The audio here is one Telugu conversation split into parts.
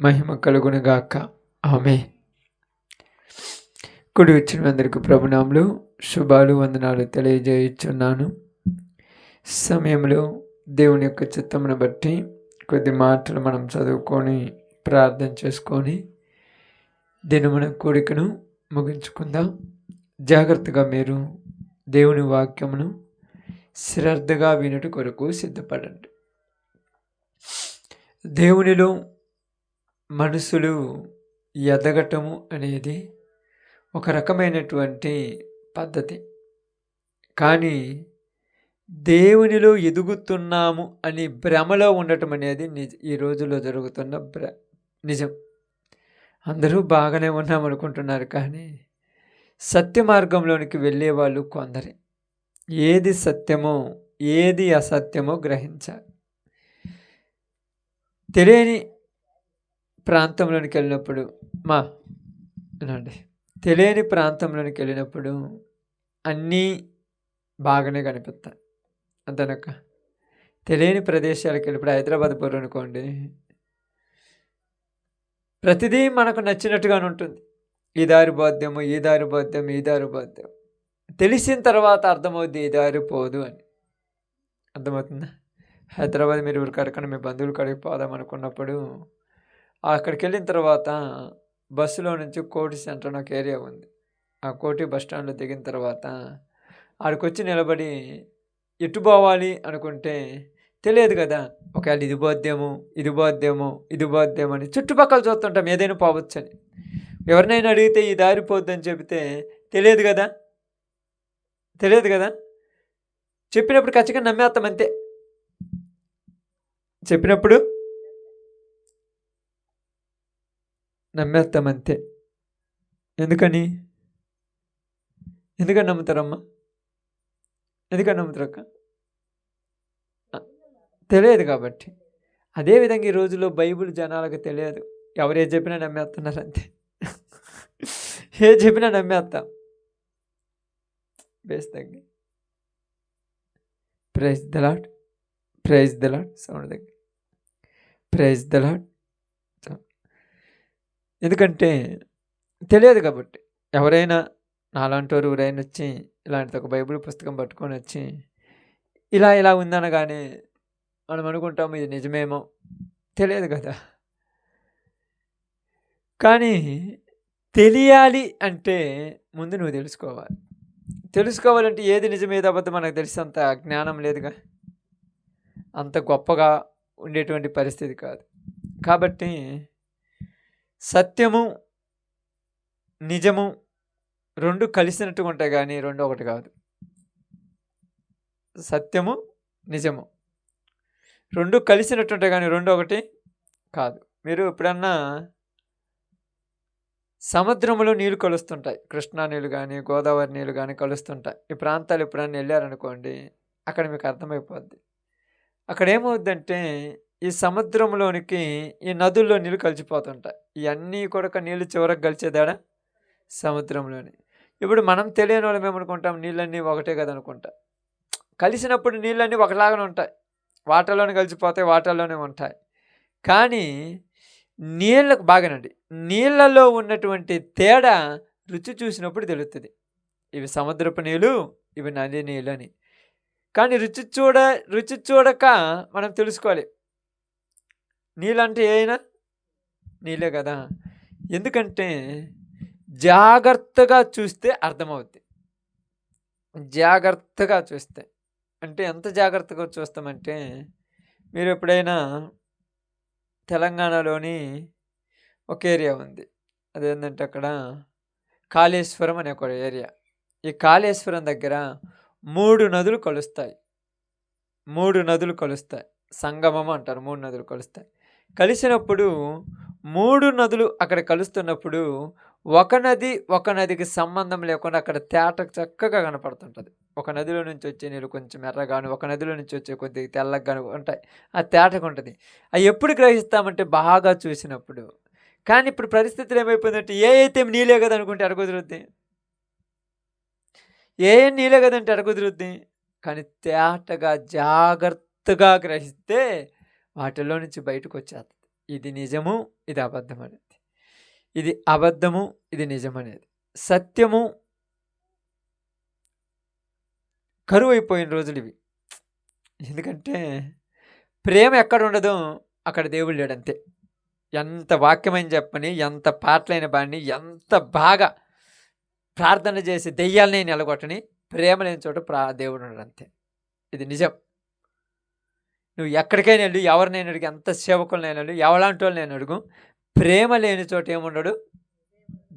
మహిమ కలుగునుగాక. ఆమె కుడి వచ్చిన అందరికీ ప్రభునాములు, శుభాలు, వందనాలు తెలియజేయుచున్నాను. సమయంలో దేవుని యొక్క చిత్తమును బట్టి కొద్ది మాటలు మనం చదువుకొని ప్రార్థన చేసుకొని దినమున కోరికను ముగించుకుందాం. జాగ్రత్తగా మీరు దేవుని వాక్యమును శ్రద్ధగా వినుట కొరకు సిద్ధపడండి. దేవునిలో మనుషులు ఎదగటము అనేది ఒక రకమైనటువంటి పద్ధతి. కానీ దేవునిలో ఎదుగుతున్నాము అని భ్రమలో ఉండటం అనేది ఈ రోజుల్లో జరుగుతున్న నిజం. అందరూ బాగానే ఉన్నామనుకుంటున్నారు, కానీ సత్య మార్గంలోనికి వెళ్ళే వాళ్ళు కొందరే. ఏది సత్యమో ఏది అసత్యమో గ్రహించాలి. తెలియని ప్రాంతంలోనికి వెళ్ళినప్పుడు తెలియని ప్రాంతంలోనికి వెళ్ళినప్పుడు అన్నీ బాగానే కనిపిస్తాయి. అంతేనక్క. తెలియని ప్రదేశాలకు వెళ్ళినప్పుడు హైదరాబాద్ పోరు అనుకోండి, ప్రతిదీ మనకు నచ్చినట్టుగానే ఉంటుంది. ఈ దారి బోద్యము, ఈ దారి బోద్యం, ఈ దారి బోద్యం. తెలిసిన తర్వాత అర్థమవుద్ది ఈ దారి పోదు అని. అర్థమవుతుందా? హైదరాబాద్ మీరు ఊరికడకుండా మీ బంధువుల కాడికి పోదాం అనుకున్నప్పుడు అక్కడికి వెళ్ళిన తర్వాత బస్సులో నుంచి కోటి సెంటర్ అని ఒక ఏరియా ఉంది. ఆ కోటి బస్ స్టాండ్లో దిగిన తర్వాత ఆడికి వచ్చి నిలబడి ఎటు పోవాలి అనుకుంటే తెలియదు కదా. ఒకవేళ ఇది బోద్యము, ఇది బోద్యము, ఇది బోద్యము అని చుట్టుపక్కల చూస్తుంటాం, ఏదైనా పోవచ్చు అని. ఎవరినైనా అడిగితే ఈ దారి పోద్దని చెబితే తెలియదు కదా. చెప్పినప్పుడు ఖచ్చితంగా నమ్మేస్తాం, అంతే. చెప్పినప్పుడు నమ్మేస్తాం, అంతే. ఎందుకని నమ్ముతారమ్మా? ఎందుకని నమ్ముతారక్క? తెలియదు కాబట్టి. అదేవిధంగా ఈ రోజుల్లో బైబిల్ జనాలకు తెలియదు. ఎవరు ఏది చెప్పినా నమ్మేస్తున్నారు, అంతే. ఏది చెప్పినా నమ్మేస్తాం. బేస్ తగ్గి ప్రైజ్ ద లార్డ్, సౌండ్ తగ్గి ప్రైజ్ ద లార్డ్. ఎందుకంటే తెలియదు కాబట్టి. ఎవరైనా నాలాంటి వారు ఎవరైనా వచ్చి ఇలాంటి ఒక బైబిల్ పుస్తకం పట్టుకొని వచ్చి ఇలా ఉందనగానే మనం అనుకుంటాము ఇది నిజమేమో. తెలియదు కదా. కానీ తెలియాలి అంటే ముందు నువ్వు తెలుసుకోవాలంటే ఏది నిజం ఏది అబద్ధం మనకు తెలిసేంత జ్ఞానం లేదుగా. అంత గొప్పగా ఉండేటువంటి పరిస్థితి కాదు. కాబట్టి సత్యము నిజము రెండు కలిసినట్టుగా ఉంటాయి, కానీ రెండు ఒకటి కాదు. సత్యము నిజము రెండు కలిసినట్టుంటాయి, కానీ రెండు ఒకటి కాదు. మీరు ఎప్పుడన్నా సముద్రంలో నీళ్ళు కలుస్తుంటాయి, కృష్ణా నీళ్ళు కానీ గోదావరి నీళ్ళు కానీ కలుస్తుంటాయి. ఈ ప్రాంతాలు ఎప్పుడన్నా వెళ్ళారనుకోండి, అక్కడ మీకు అర్థమైపోద్ది. అక్కడ ఏమవుద్దంటే ఈ సముద్రంలోనికి ఈ నదుల్లో నీళ్ళు కలిసిపోతుంటాయి. ఇవన్నీ కూడా నీళ్ళు చివరకు కలిసేదాడా సముద్రంలోని. ఇప్పుడు మనం తెలియని వాళ్ళం ఏమనుకుంటాం, నీళ్ళన్నీ ఒకటే కదా అనుకుంటా. కలిసినప్పుడు నీళ్ళన్నీ ఒకలాగానే ఉంటాయి, వాటర్లోనే కలిసిపోతాయి, వాటర్లోనే ఉంటాయి. కానీ నీళ్ళకు బాగానండి, నీళ్ళలో ఉన్నటువంటి తేడా రుచి చూసినప్పుడు తెలుస్తుంది. ఇవి సముద్రపు నీళ్ళు, ఇవి నది నీళ్ళు అని. కానీ రుచి చూడక మనం తెలుసుకోవాలి, నీళ్ళంటే ఏమైనా నీళ్ళే కదా. ఎందుకంటే జాగ్రత్తగా చూస్తే అర్థమవుద్ది. జాగ్రత్తగా చూస్తే అంటే ఎంత జాగ్రత్తగా చూస్తామంటే, మీరు ఎప్పుడైనా తెలంగాణలోని ఒక ఏరియా ఉంది, అదేంటంటే అక్కడ కాళేశ్వరం అనే ఒక ఏరియా. ఈ కాళేశ్వరం దగ్గర 3 నదులు కలుస్తాయి. 3 నదులు కలుస్తాయి, సంగమం అంటారు. 3 నదులు కలుస్తాయి. కలిసినప్పుడు 3 నదులు అక్కడ కలుస్తున్నప్పుడు ఒక నదికి సంబంధం లేకుండా అక్కడ తేట చక్కగా కనపడుతుంటుంది. ఒక నదిలో నుంచి వచ్చే నీళ్ళు కొంచెం ఎర్రగాను, ఒక నదిలో నుంచి వచ్చే కొద్దిగా తెల్లగాను ఉంటాయి. ఆ తేటగా ఉంటుంది. అవి ఎప్పుడు గ్రహిస్తామంటే బాగా చూసినప్పుడు. కానీ ఇప్పుడు పరిస్థితులు ఏమైపోయిందంటే ఏ అయితే నీళ్ళే కదా అనుకుంటే అడగదురుద్ది, ఏ నీళ్ళే కదంటే అడగదురుద్ది. కానీ తేటగా జాగ్రత్తగా గ్రహిస్తే వాటిల్లో నుంచి బయటకు వచ్చేస్తుంది. ఇది నిజము, ఇది అబద్ధం అనేది. ఇది అబద్ధము, ఇది నిజమనేది. సత్యము కరువైపోయిన రోజులు ఇవి. ఎందుకంటే ప్రేమ ఎక్కడ ఉండదో అక్కడ దేవుడు లేడంతే. ఎంత వాక్యమైన చెప్పని, ఎంత పాటలైన బాడిని, ఎంత బాగా ప్రార్థన చేసి దెయ్యాలని నిలగొట్టని, ప్రేమ లేని చోట దేవుడు ఉండడు అంతే. ఇది నిజం. నువ్వు ఎక్కడికైనా వెళ్ళు, ఎవరినైనా అడుగు, ఎంత సేవకులనైనా వెళ్ళు, ఎవలాంటి వాళ్ళనైనా అడుగు, ప్రేమ లేని చోట ఏముండడు,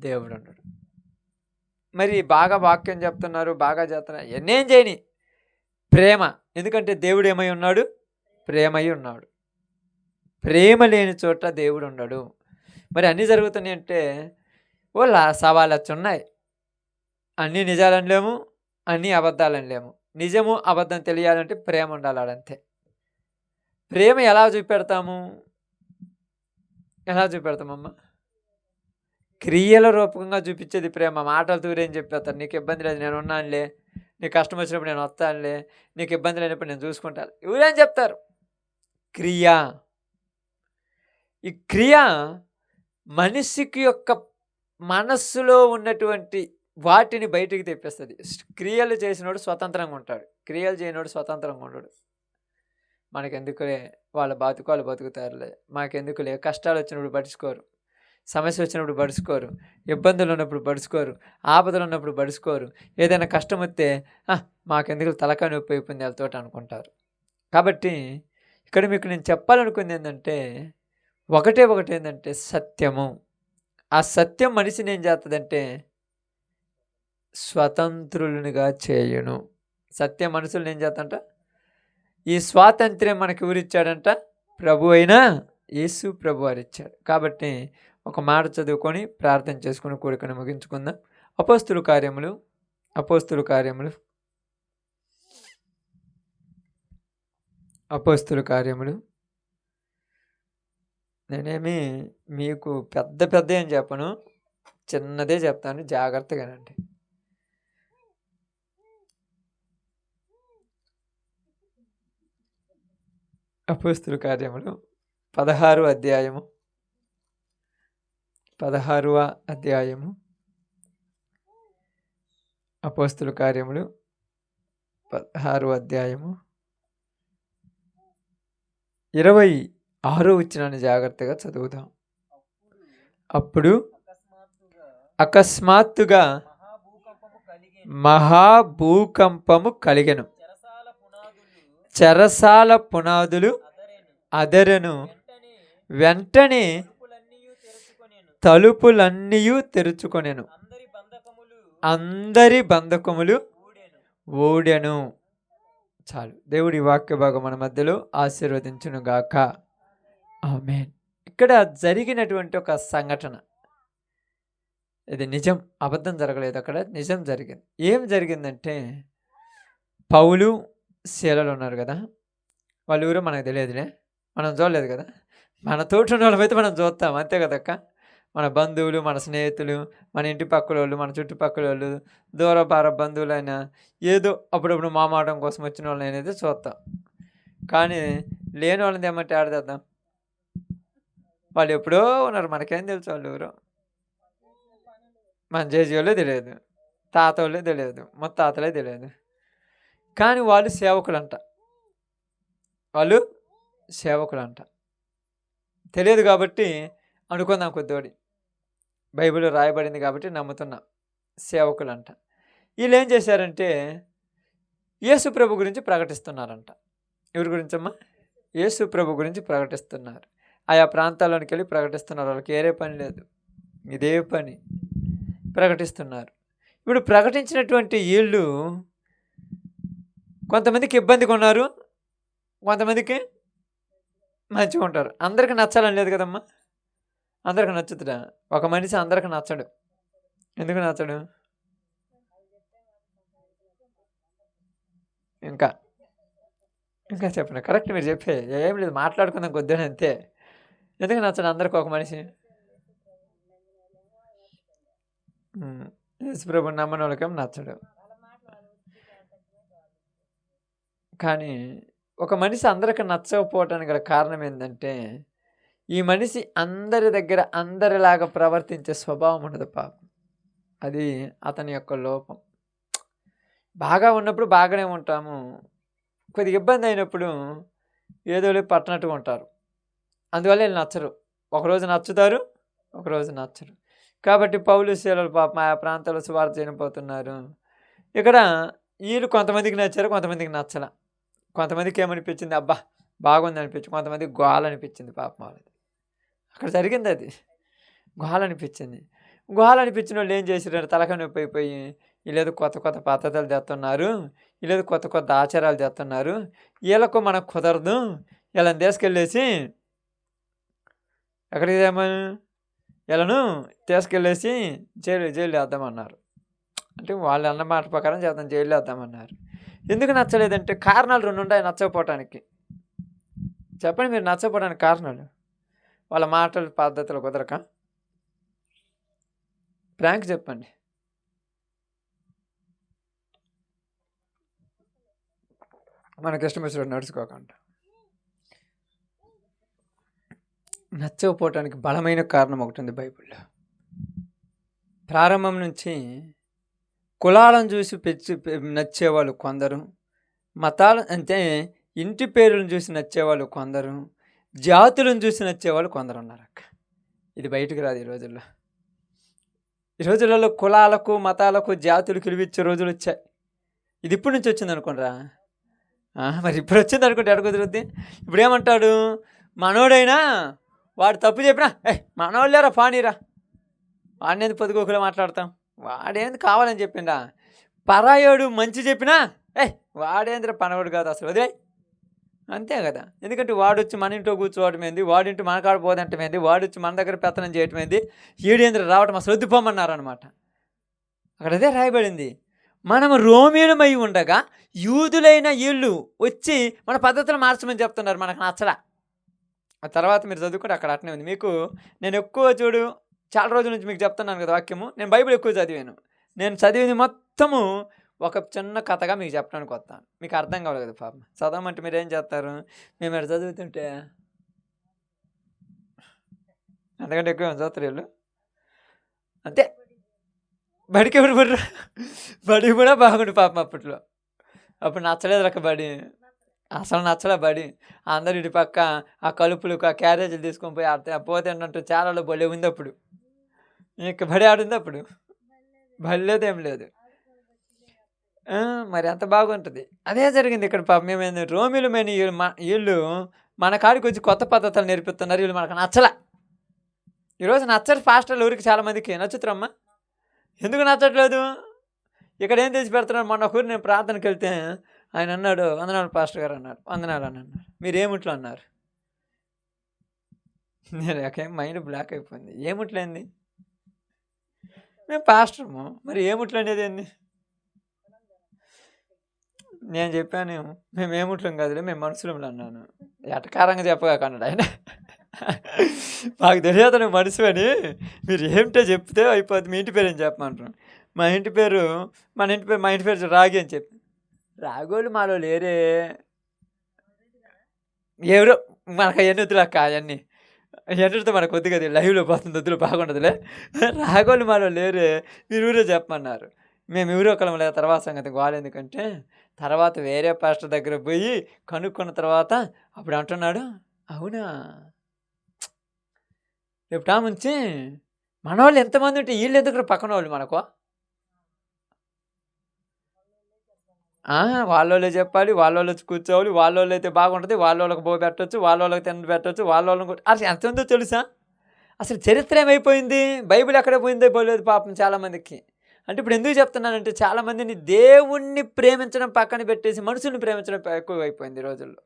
దేవుడు ఉండడు. మరి బాగా వాక్యం చెప్తున్నారు, బాగా చేస్తున్నారు, ఎన్నేం చేయని ప్రేమ. ఎందుకంటే దేవుడు ఏమై ఉన్నాడు, ప్రేమై ఉన్నాడు. ప్రేమ లేని చోట దేవుడు ఉండడు. మరి అన్నీ జరుగుతున్నాయి అంటే వాళ్ళ సవాళ్ళొచ్చి ఉన్నాయి. అన్నీ నిజాలనలేము, అన్నీ అబద్ధాలనలేము. నిజము అబద్ధం తెలియాలంటే ప్రేమ ఉండాలంతే. ప్రేమ ఎలా చూపెడతాము? ఎలా చూపెడతామమ్మా? క్రియల రూపకంగా చూపించేది ప్రేమ. మాటలు తూరేం చెప్పేస్తారు, నీకు ఇబ్బంది లేదు నేను ఉన్నానులే, నీకు కష్టం వచ్చినప్పుడు నేను వస్తానులే, నీకు ఇబ్బంది లేనప్పుడు నేను చూసుకుంటాను, ఎవరేం చెప్తారు? క్రియ. ఈ క్రియ మనిషికి యొక్క మనస్సులో ఉన్నటువంటి వాటిని బయటికి తెప్పిస్తుంది. క్రియలు చేసినోడు స్వతంత్రంగా ఉంటాడు, క్రియలు చేయనోడు స్వతంత్రంగా ఉండడు. మనకెందుకులే, వాళ్ళ బతుకులు బతుకుతారులే, మాకెందుకులే, కష్టాలు వచ్చినప్పుడు పడుచుకోరు, సమస్య వచ్చినప్పుడు పడుచుకోరు, ఇబ్బందులు ఉన్నప్పుడు పడుచుకోరు, ఆపదలు ఉన్నప్పుడు పడుచుకోరు, ఏదైనా కష్టం వస్తే మాకెందుకు తలకాయ నొప్పి అయిపోయింది వాళ్ళతో అనుకుంటారు. కాబట్టి ఇక్కడ మీకు నేను చెప్పాలనుకుంది ఏంటంటే ఒకటే ఏంటంటే సత్యము. ఆ సత్యం మనిషిని ఏం చేస్తుందంటే స్వతంత్రులునిగా చేయును. సత్యం మనుషులను ఏం చేస్తుందంట? ఈ స్వాతంత్ర్యం మనకి ఎవరిచ్చాడంట? ప్రభు అయినా యేసు ప్రభు వారు ఇచ్చాడు. కాబట్టి ఒక మాట చదువుకొని ప్రార్థన చేసుకుని కోరికను ముగించుకుందాం. అపోస్తుల కార్యములు నేనేమి మీకు పెద్ద ఏం చెప్పను, చిన్నదే చెప్తాను, జాగ్రత్తగానండి. అపోస్తుల కార్యములు 16వ అధ్యాయము 16వ అధ్యాయము అపోస్తుల కార్యములు 16వ అధ్యాయము 26వ వచనాన్ని జాగ్రత్తగా చదువుదాం. అప్పుడు అకస్మాత్తుగా మహాభూకంపము కలిగెను, చెరసాల పునాదులు అదరెను, వెంటనే తలుపులన్నీ తెరుచుకొనెను, అందరి బంధకములు ఊడెను. చాలు. దేవుడి వాక్య భాగం మన మధ్యలో ఆశీర్వదించును గాక. ఆమేన్. ఇక్కడ జరిగినటువంటి ఒక సంఘటన, ఇది నిజం, అబద్ధం జరగలేదు, అక్కడ నిజం జరిగింది. ఏం జరిగిందంటే పౌలు శీలలు ఉన్నారు కదా, వాళ్ళు ఎవరో మనకు తెలియదులే, మనం చూడలేదు కదా. మన తోటి ఉన్న వాళ్ళమైతే మనం చూస్తాం, అంతే కదక్క. మన బంధువులు, మన స్నేహితులు, మన ఇంటి పక్కల వాళ్ళు, మన చుట్టుపక్కల వాళ్ళు, దూరపార బంధువులైనా ఏదో అప్పుడప్పుడు మామాటం కోసం వచ్చిన వాళ్ళని అనేది చూస్తాం. కానీ లేని వాళ్ళని ఏమంటే ఆడదేద్దాం, వాళ్ళు ఎప్పుడో ఉన్నారు, మనకేం తెలుసు వాళ్ళు ఎవరో. మన జేజీ వాళ్ళే తెలియదు, తాత వాళ్ళే తెలియదు, ముత్తాతలే తెలియదు, కానీ వాళ్ళు సేవకులంట. తెలియదు కాబట్టి అనుకుందాం, కొద్దివాడి బైబిల్లో రాయబడింది కాబట్టి నమ్ముతున్నాం, సేవకులంట. వీళ్ళు ఏం చేశారంటే యేసు ప్రభు గురించి ప్రకటిస్తున్నారంట. ఎవరి గురించమ్మా? యేసు ప్రభు గురించి ప్రకటిస్తున్నారు. ఆయా ప్రాంతాల్లోనికి వెళ్ళి ప్రకటిస్తున్నారు. వాళ్ళకి ఏరే పని లేదు, ఇదే పని, ప్రకటిస్తున్నారు. ఇప్పుడు ప్రకటించినటువంటి వీళ్ళు కొంతమందికి ఇబ్బందిగా ఉన్నారు, కొంతమందికి మంచిగా ఉంటారు. అందరికి నచ్చాలని లేదు కదమ్మా. అందరికి నచ్చుతుడా? ఒక మనిషి అందరికి నచ్చడు. ఎందుకు నచ్చడు? ఇంకా చెప్పండి, కరెక్ట్ మీరు చెప్పే, ఏం లేదు, మాట్లాడుకుందాం కొద్దిగా అంతే. ఎందుకు నచ్చడు అందరికి ఒక మనిషి? యేసుప్రభుని నమ్మని వాళ్ళకేం నచ్చడు. కానీ ఒక మనిషి అందరికి నచ్చకపోవటానికి గల కారణం ఏంటంటే ఈ మనిషి అందరి దగ్గర అందరిలాగా ప్రవర్తించే స్వభావం ఉండదు పాపం. అది అతని యొక్క లోపం. బాగా ఉన్నప్పుడు బాగానే ఉంటాము, కొద్దిగా ఇబ్బంది అయినప్పుడు ఏదో పట్టనట్టుగా ఉంటారు. అందువల్ల వీళ్ళు నచ్చరు. ఒకరోజు నచ్చుతారు, ఒకరోజు నచ్చరు. కాబట్టి పౌలు శీలలు పాపం ఆయా ప్రాంతాల్లో సువార్త చేయకపోతున్నారు. ఇక్కడ వీళ్ళు కొంతమందికి నచ్చారు, కొంతమందికి నచ్చల. కొంతమందికి ఏమనిపించింది, అబ్బా బాగుంది అనిపించింది, కొంతమందికి గోల అనిపించింది పాపం వాళ్ళది. అక్కడ జరిగింది అది, గోల అనిపించింది. గోల అనిపించిన వాళ్ళు ఏం చేశారు, తలకాయ నొప్పి అయిపోయి వీళ్ళేదో కొత్త కొత్త పద్ధతులు తెస్తున్నారు, వీళ్ళేదో కొత్త కొత్త ఆచారాలు తెస్తున్నారు, వీళ్ళకు మనకు కుదరదు, వీళ్ళని తీసుకెళ్ళేసి ఎక్కడికి తెమ్మని వీళ్ళను తీసుకెళ్ళేసి జైలు వేద్దామన్నారు. అంటే వాళ్ళు అన్న మాట ప్రకారం చేద్దాం, జైలు వేద్దామన్నారు. ఎందుకు నచ్చలేదంటే కారణాలు 2 ఉంటాయి నచ్చకపోవటానికి. చెప్పండి మీరు, నచ్చకపోవడానికి కారణాలు. వాళ్ళ మాటలు పద్ధతులు కుదరక, ప్రాంక్ చెప్పండి. మనకి ఇష్టం వచ్చినట్టు నడుచుకోకుండా. నచ్చకపోవటానికి బలమైన కారణం ఒకటి ఉంది బైబిల్లో. ప్రారంభం నుంచి కులాలను చూసి నచ్చేవాళ్ళు కొందరు, మతాలు అంటే ఇంటి పేర్లను చూసి నచ్చేవాళ్ళు కొందరు, జాతులను చూసి నచ్చేవాళ్ళు కొందరు ఉన్నారు అక్క. ఇది బయటకు రాదు ఈ రోజుల్లో. ఈ రోజులలో కులాలకు మతాలకు జాతులకు విలువిచ్చే రోజులు వచ్చాయి. ఇది ఇప్పటి నుంచి వచ్చింది అనుకోండిరా. మరి ఇప్పుడు వచ్చింది అనుకుంటే ఎడ కుదురుద్ది. ఇప్పుడు ఏమంటాడు, మనోడైనా వాడు తప్పు చెప్పినా మనోళ్ళేరా పానీరా, వాడినేది పొద్దుగోకులో మాట్లాడతాం, వాడేంది కావాలని చెప్పిండా. పరాయోడు మంచి చెప్పినా వాడేంద్ర పనవాడు కాదు అసలు, వదిలే, అంతే కదా. ఎందుకంటే వాడు వచ్చి మన ఇంట్లో కూర్చోవటం ఏంది, వాడింటి మన కాడ పోదంటం ఏంది, వాడు వచ్చి మన దగ్గర పెత్తనం చేయటం ఏంది, ఏడేంద్ర రావటం అసలు వద్దుపోమన్నారనమాట. అక్కడ అదే రాయబడింది. మనం రోమీలమై ఉండగా యూదులైన వీళ్ళు వచ్చి మన పద్ధతులు మార్చమని చెప్తున్నారు, మనకు నచ్చడా. ఆ తర్వాత మీరు చదువుకుంటే అక్కడ అట్నే ఉంది. మీకు నేను ఎక్కువ చూడు చాలా రోజుల నుంచి మీకు చెప్తున్నాను కదా వాక్యము, నేను బైబిల్ ఎక్కువ చదివాను. నేను చదివింది మొత్తము ఒక చిన్న కథగా మీకు చెప్పడానికి వస్తాను. మీకు అర్థం కావాలి కదా పాపం. చదవమంటే మీరు ఏం చేస్తారు, మేము ఇక్కడ చదువుతుంటే అంతకంటే ఎక్కువ చదువుతారు వీళ్ళు. అంతే, బడికి ఎవరు పడరు, బడి కూడా బాగుండు పాపం. అప్పుడు నచ్చలేదు రక బడి, అసలు నచ్చలే బడి. అందరు ఇటు పక్క ఆ కలుపులు ఆ క్యారేజీలు తీసుకొని పోయి పోతే ఏంటంటే చాలా బలి ఉంది. అప్పుడు ఇక బడి ఆడింది, అప్పుడు బడి లేదు, ఏం లేదు. మరి అంత బాగుంటుంది. అదే జరిగింది ఇక్కడ పాపం. మేమేంది రోమిలు మేని వీళ్ళు మన కాడికి వచ్చి కొత్త పద్ధతులు నేర్పిస్తున్నారు, వీళ్ళు మనకు నచ్చలే. ఈరోజు నచ్చరు పాస్టర్లు ఊరికి చాలామందికి. నచ్చుతారమ్మా, ఎందుకు నచ్చట్లేదు? ఇక్కడ ఏం తెచ్చి పెడుతున్నారు. మొన్న ఒకరు నేను ప్రార్థనకి వెళ్తే ఆయన అన్నాడు, వందనాలు పాస్టర్ గారు అన్నాడు. వందనాలు అని అన్నారు. మీరు ఏమిట్లో అన్నారు. నేను నాకేం మైండ్ బ్లాక్ అయిపోయింది. ఏమిట్లేంది, మేము పాస్టర్ము, మరి ఏమిట్లో అనేది ఏంది. నేను చెప్పాను, మేము ఏముట్లం కాదులే, మేము మనుషులు అన్నాను. ఎటకారంగా చెప్పగాక అన్నాడు ఆయన. మాకు తెలియదు నువ్వు మనుషు అని, మీరు ఏమిటో చెప్తే అయిపోద్ది. మీ ఇంటి పేరు ఏం చెప్పమంటారు. మా ఇంటి పేరు రాగి అని చెప్పి. రాగోళ్ళు మాలో లేరే, ఎవరో మనకు అవన్నీ వద్దులు అక్క, అవన్నీ ఎన్నిటితో మనకు వద్దు కదా, లైవ్లో పోతుంది వద్దులు బాగుండదులే. రాగోళ్ళు మాలో లేరే, మీరు ఊరే చెప్పమన్నారు. మేము ఎవరో ఒకళ్ళం లేదు. తర్వాత సంగతి గోల ఎందుకంటే తర్వాత వేరే పాస్టర్ దగ్గర పోయి కనుక్కున్న తర్వాత అప్పుడు అంటున్నాడు, అవునా రేపు ముంచి మన వాళ్ళు ఎంతమంది ఉంటే వీళ్ళు ఎందుకు పక్కన వాళ్ళు మనకు, వాళ్ళోళ్ళే చెప్పాలి, వాళ్ళోళ్ళు కూర్చోవాలి, వాళ్ళోళ్ళు అయితే బాగుంటుంది, వాళ్ళోళ్ళకి బో పెట్టవచ్చు, వాళ్ళోళ్ళకి తిండి పెట్టవచ్చు, వాళ్ళోళ్ళని అసలు ఎంత ఉందో తెలుసా. అసలు చరిత్ర ఏమైపోయింది, బైబిల్ ఎక్కడ పోయిందో పోలేదు పాపం చాలామందికి. అంటే ఇప్పుడు ఎందుకు చెప్తున్నానంటే చాలామందిని దేవుణ్ణి ప్రేమించడం పక్కన పెట్టేసి మనుషుల్ని ప్రేమించడం ఎక్కువ అయిపోయింది ఈ రోజుల్లో.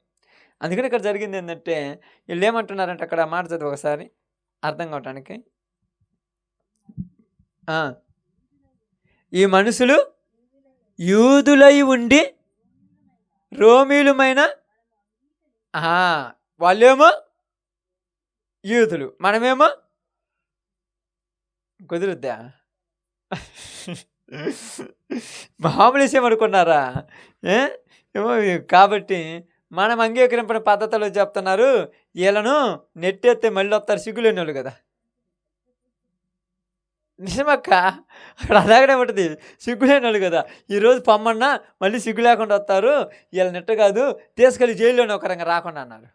అందుకని ఇక్కడ జరిగింది ఏంటంటే వీళ్ళు ఏమంటున్నారంటే, అక్కడ మాట చదువు ఒకసారి అర్థం కావటానికి. ఈ మనుషులు యూదులై ఉండి రోమీలుమైన, వాళ్ళేమో యూదులు, మనమేమో కుదురుద్దా మామూలు విషయం అనుకున్నారా ఏమో. కాబట్టి మనం అంగీకరింపని పద్ధతిలో చెప్తున్నారు. వీళ్ళను నెట్టేస్తే మళ్ళీ వస్తారు సిగ్గులేని వాళ్ళు కదా. నిజమక్క. అక్కడ అలాగనే ఉంటుంది. సిగ్గులేని వాళ్ళు కదా. ఈరోజు పొమ్మన్నా మళ్ళీ సిగ్గు లేకుండా వస్తారు. వీళ్ళ నెట్ట కాదు, తీసుకెళ్ళి జైల్లోనే ఒక రంగ రాకుండా అన్నారు.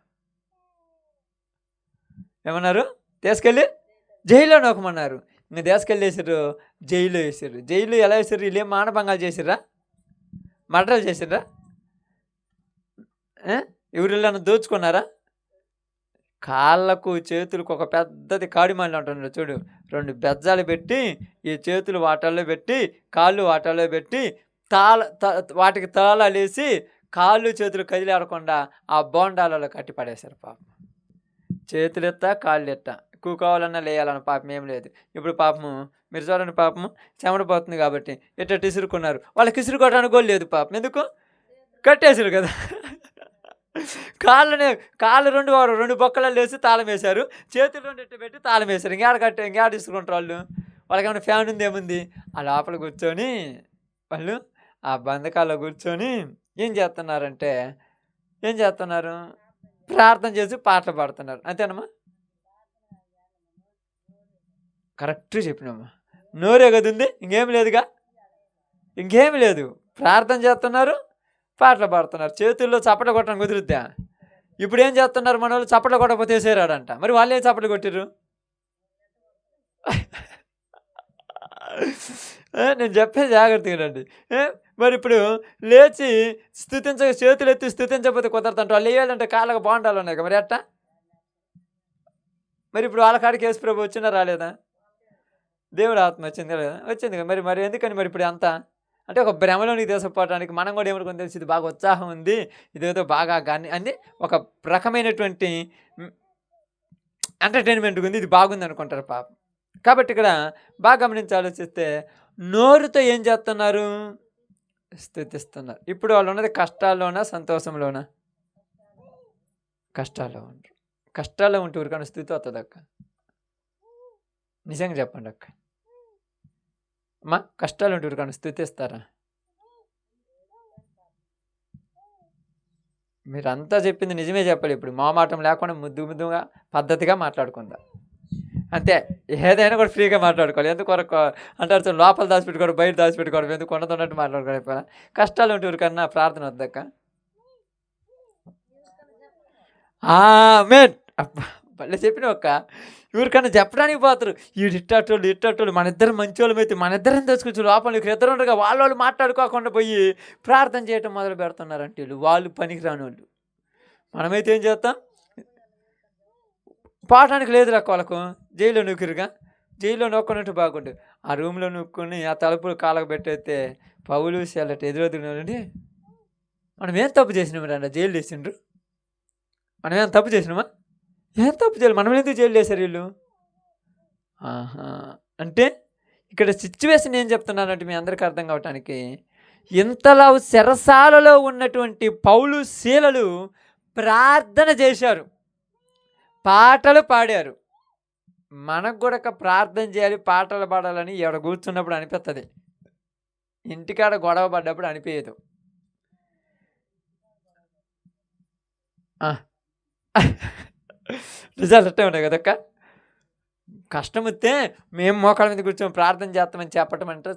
ఏమన్నారు? తీసుకెళ్ళి జైల్లో నొకమన్నారు. ఇంక తీసుకెళ్ళి వేసారు, జైల్లో వేసారు. జైల్లో ఎలా వేసారు? వీళ్ళు ఏం మానభంగాలు చేసిర్రా? మర్డర్లు చేసిర్రా? ఎవరిళ్ళను దోచుకున్నారా? కాళ్ళకు చేతులకు ఒక పెద్దది కాడిమాలి అంటున్నాడు చూడు, 2 బెజ్జాలు పెట్టి ఈ చేతులు వాటల్లో పెట్టి కాళ్ళు వాటల్లో పెట్టి వాటికి తాళాలు వేసి కాళ్ళు చేతులు కదిలాడకుండా ఆ బోండాలలో కట్టి పడేశారు పాపం. చేతులు ఎత్తా కాళ్ళు ఎత్తా కూకోవాలన్నా లేయాలన్న పాపం ఏం లేదు. ఇప్పుడు పాపము మీరు చూడండి, పాపము చెమట పోతుంది కాబట్టి ఎట్ట ఇసురుకున్నారు. వాళ్ళకి ఇసురుకోవడానికి కూడా లేదు పాపం. ఎందుకు? కట్టేసారు కదా. కాళ్ళు 2 బొక్కలలో వేసి తాళం వేశారు, చేతులు 2 ఎట్టు పెట్టి తాళం వేశారు. ఇంకేడ తీసుకుంటారు వాళ్ళు? వాళ్ళకి ఏమైనా ఫ్యాన్ ఉంది ఏముంది? ఆ లోపల కూర్చొని వాళ్ళు ఆ బంధకాల్లో కూర్చొని ఏం చేస్తున్నారు? ప్రార్థన చేసి పాటలు పాడుతున్నారు. అంతేనమ్మా? కరెక్ట్ చెప్పినమ్మా. నోరే కదుంది, ఇంకేం లేదుగా. ఇంకేమి లేదు. ప్రార్థన చేస్తున్నారు, పాటలు పాడుతున్నారు. చేతుల్లో చప్పట్లు కొట్టడానికి కుదురుద్దా? ఇప్పుడు ఏం చేస్తున్నారు మన వాళ్ళు? చప్పట్లు కొట్టకపోతే వేసేరాడంట. మరి వాళ్ళు ఏం చప్పట్లు కొట్టిర్రు? నేను చెప్పేది జాగ్రత్తగా రండి. మరి ఇప్పుడు లేచి చేతులు ఎత్తి స్థుతించకపోతే కుదరదంట. వాళ్ళు వేయాలంటే కాళ్ళకు బాండాలు ఉన్నాయి కదా, మరి అట్టా? మరి ఇప్పుడు వాళ్ళ కాడికి యేసు ప్రభు వచ్చినా రాలేదా? దేవుడు ఆత్మ వచ్చింది లేదా? వచ్చింది కదా. మరి ఎందుకని మరి ఇప్పుడు అంతా అంటే ఒక భ్రమలోనికి తీసుకుపోవడానికి మనం కూడా ఏమనుకుని తెలిసి ఇది బాగా ఉత్సాహం ఉంది, ఇదేదో బాగా కానీ అని ఒక రకమైనటువంటి ఎంటర్టైన్మెంట్ ఉంది, ఇది బాగుంది అనుకుంటారు పాపం. కాబట్టి ఇక్కడ బాగా గమనించి ఆలోచిస్తే నోరుతో ఏం చేస్తున్నారు? స్తుతిస్తున్నారు. ఇప్పుడు వాళ్ళు ఉన్నది కష్టాల్లోనా సంతోషంలోనా? కష్టాల్లో ఉంటారు. కష్టాల్లో ఉంటే ఊరికన్నా స్థితి వస్తుంది అక్క? నిజంగా చెప్పండి అక్క. అమ్మా, కష్టాలు ఉంటే ఊరికన్నా స్థుతిస్తారా? మీరంతా చెప్పింది నిజమే చెప్పాలి. ఇప్పుడు మాటం లేకుండా ముద్దుగా పద్ధతిగా మాట్లాడుకుందా అంతే. ఏదైనా కూడా ఫ్రీగా మాట్లాడుకోవాలి. ఎందుకు అంటారు లోపల దాచిపెట్టుకోవడం, బయట దాచిపెట్టుకోవడం, ఎందుకు ఉన్నట్టు మాట్లాడుకోవాలి. కష్టాలు ఉంటే ఊరికన్నా ప్రార్థన వద్దక్క. మెయిన్ మళ్ళీ చెప్పిన ఒక్క ఎవరికన్నా చెప్పడానికి పోతారు. వీడు ఇట్టోళ్ళు మన ఇద్దరు మంచి వాళ్ళం అయితే మన ఇద్దరం తెచ్చుకోవచ్చు. లోపల ఇద్దరు ఉండగా వాళ్ళు మాట్లాడుకోకుండా పోయి ప్రార్థన చేయటం మొదలు పెడుతున్నారంటే వాళ్ళు పనికి రాని వాళ్ళు. మనమైతే ఏం చేస్తాం? పోవటానికి లేదు రక్క వాళ్ళకు. జైల్లో నూకిరుగా, జైల్లో నొక్కున్నట్టు బాగుండు. ఆ రూమ్లో నూక్కుని ఆ తలుపులు కాళ్ళకు పెట్టేస్తే పౌలు సెల్లట ఎదురెదురునండి. మనం ఏం తప్పు చేసినాము రండి జైలు వేసిండ్రు? మనం ఏం తప్పు చేసినామా? ఏం తప్పు చేయాలి? మనం ఎందుకు జైలు వేశారు వీళ్ళు? అంటే ఇక్కడ సిచ్యువేషన్ ఏం చెప్తున్నానంటే మీ అందరికీ అర్థం కావటానికి, ఇంతలా చెరసాలలో ఉన్నటువంటి పౌలు శీలలు ప్రార్థన చేశారు, పాటలు పాడారు. మనకు కూడా ప్రార్థన చేయాలి, పాటలు పాడాలని ఎవడ కూర్చున్నప్పుడు అనిపిస్తుంది. ఇంటికాడ గొడవ పడ్డప్పుడు అనిపించదు. నిజాలు అట్టే ఉన్నాయి కదక్క. కష్టం వస్తే మేము మోకాళ్ళ మీద కూర్చొని ప్రార్థన చేస్తామని చెప్పటం అంటే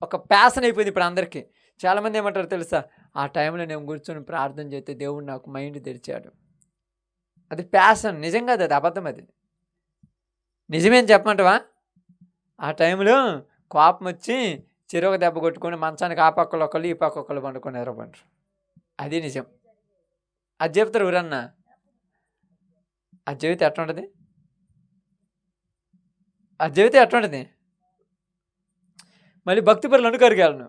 ఒక ప్యాషన్ అయిపోయింది ఇప్పుడు అందరికీ. చాలామంది ఏమంటారు తెలుసా? ఆ టైంలో నేను కూర్చొని ప్రార్థన చేస్తే దేవుడు నాకు మైండ్ తెరిచాడు. అది ప్యాషన్. నిజంగా అది అబద్ధం. అది నిజమేం చెప్పమంటావా? ఆ టైంలో కోపం వచ్చి చెరొక దెబ్బ కొట్టుకొని మంచానికి ఆ పక్కలు ఒకళ్ళు ఈ పక్క ఒకళ్ళు పండుకొని ఎదరపంటారు. అది నిజం. అది చెప్తారు ఊరన్నా. అది చెబితే ఎట్లుంటుంది? అది చెబితే ఎట్లుంటుంది? మళ్ళీ భక్తి పరులు అనుకరిగాలను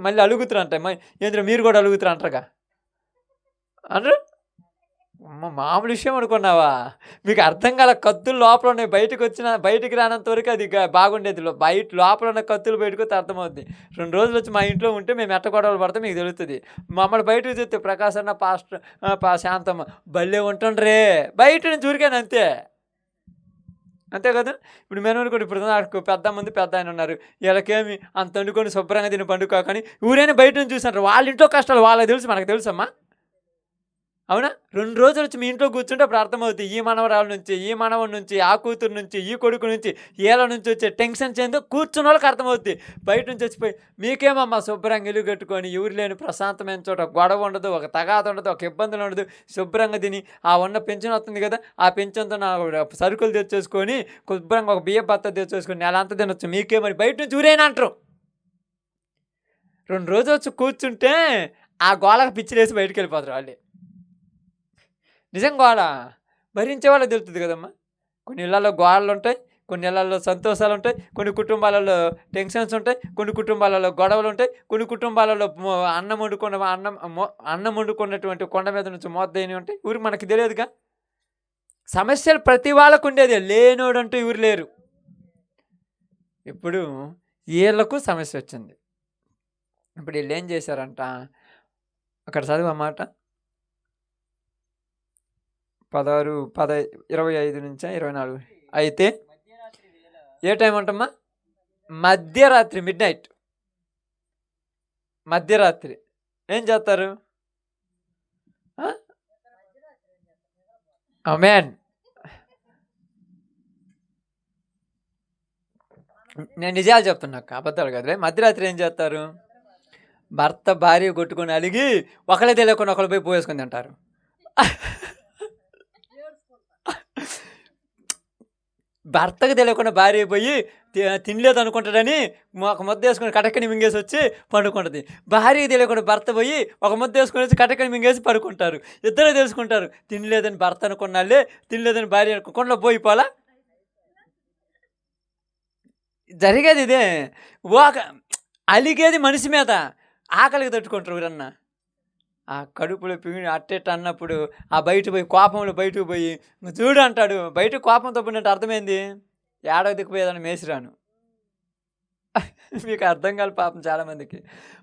మళ్ళీ అలుగుతారు అంట. ఏంద్ర మీరు కూడా అలుగుతారు అంటారుగా అంటారు. మామూలు విషయం అనుకున్నావా? మీకు అర్థం కాల. కత్తులు లోపల ఉన్నాయి, బయటికి రానంత వరకు అది బాగుండేది. లోపల ఉన్న కత్తులు బయటకు వస్తే అర్థమవుద్ది. 2 రోజులు వచ్చి మా ఇంట్లో ఉంటే మేము ఎట్ట గొడవలు పడితే మీకు తెలుస్తుంది. మమ్మల్ని బయటకు చూస్తే ప్రకాశన్న పాస్టర్ శాంతమ్మ భలే ఉంటుండ్రే, బయట నుంచి ఊరికాను అంతే. అంతే కదా! ఇప్పుడు మెనూని కూడా ఇప్పుడు నాకు పెద్ద ఆయన ఉన్నారు. ఈళ్ళకేమి అంత వండుకొని శుభ్రంగా తిని పండుకో కానీ ఊరైనా బయట నుంచి చూసారు. వాళ్ళ ఇంట్లో కష్టాలు వాళ్ళకి తెలుసు, మనకు తెలుసమ్మా? అవునా? 2 రోజులొచ్చి మీ ఇంట్లో కూర్చుంటే అప్పుడు అర్థమవుద్ది. ఈ మనవరాల నుంచి, ఈ మనవడి నుంచి, ఆ కూతురు నుంచి, ఈ కొడుకు నుంచి, ఈళ్ళ నుంచి వచ్చే టెన్షన్స్ ఏందో కూర్చున్నోళ్ళకి అర్థమవుద్ది. బయట నుంచి వచ్చిపోయి మీకేమమ్మా శుభ్రంగా ఇల్లు కట్టుకొని, ఎవరు లేని ప్రశాంతమైన చోట ఒక గొడవ ఉండదు, ఒక తగాదా ఉండదు, ఒక ఇబ్బందులు ఉండదు. శుభ్రంగా తిని ఆ ఉన్న పింఛన్ వస్తుంది కదా! ఆ పింఛన్‌తో సరుకులు తెచ్చేసుకొని, శుభ్రంగా ఒక బియ్యం బత్త తెచ్చేసుకొని నెలంతా తినొచ్చు. మీకేమని బయట నుంచి ఊరేయను అంటరు. 2 రోజులొచ్చి కూర్చుంటే ఆ గోలకి పిచ్చిలేసి బయటికెళ్ళిపోతారు ఆళ్ళే. నిజం గోల. భరించే వాళ్ళకి తెలుస్తది కదమ్మా! కొన్ని ఇళ్లలో గోలలుంటాయి. కొన్ని ఇళ్లల్లో సంతోషాలుంటాయి. కొన్ని కుటుంబాలలో టెన్షన్స్ ఉంటాయి. కొన్ని కుటుంబాలలో గొడవలుంటాయి. కొన్ని కుటుంబాలలో అన్నం వండుకున్నటువంటి కొండ మీద నుంచి మోద్దేయనివి ఉంటాయి. ఊరికి మనకి తెలియదుగా. సమస్యలు ప్రతి వాళ్ళకుండేదే. లేనోడంటూ ఎవరు లేరు. ఇప్పుడు ఈళ్ళకు సమస్యొచ్చింది. ఇప్పుడు ఈళ్ళేం చేశారంట, అక్కడ చదువు ఆ మాట. 16, 25 నుంచా 24 అయితే ఏ టైం అంటమ్మా? మధ్యరాత్రి మిడ్‌నైట్. మధ్యరాత్రి ఏం చేస్తారు? ఆమేన్. నేను నిజాలు చెప్తున్నా అక్క, అబద్ధాలు కాదులే. మధ్యరాత్రి ఏం చేస్తారు? భర్త భార్య కొట్టుకొని అలిగి ఒకళ్ళే తెలియకుండా ఒకళ్ళు పోయి పోయేసుకొని తింటారు. భర్తకు తెలియకుండా భార్య పోయి తినలేదు అనుకుంటాడని ఒక ముద్ద వేసుకొని కటకని మింగేసి వచ్చి పండుకుంటుంది. భార్యకి తెలియకుండా భర్త పోయి ఒక ముద్ద వేసుకొని వచ్చి కటకని మింగేసి పడుకుంటారు. ఇద్దరు తెలుసుకుంటారు. తినలేదని భర్త అనుకున్నాళ్ళే, తినలేదని భార్య అనుకోకుండా పోయిపోలా. జరిగేది ఇదే. అలిగేది మనిషి మీద, ఆకలికి తట్టుకుంటారు ఎవరన్నా. ఆ కడుపులో పిగిలి అట్టేట అన్నప్పుడు ఆ బయట పోయి కోపంలో బయటకు పోయి చూడు అంటాడు. బయట కోపంతో పోయినట్టు అర్థమైంది ఏడవ దిక్కుపోయేదని మేసిరాను. మీకు అర్థం కాదు పాపం చాలామందికి.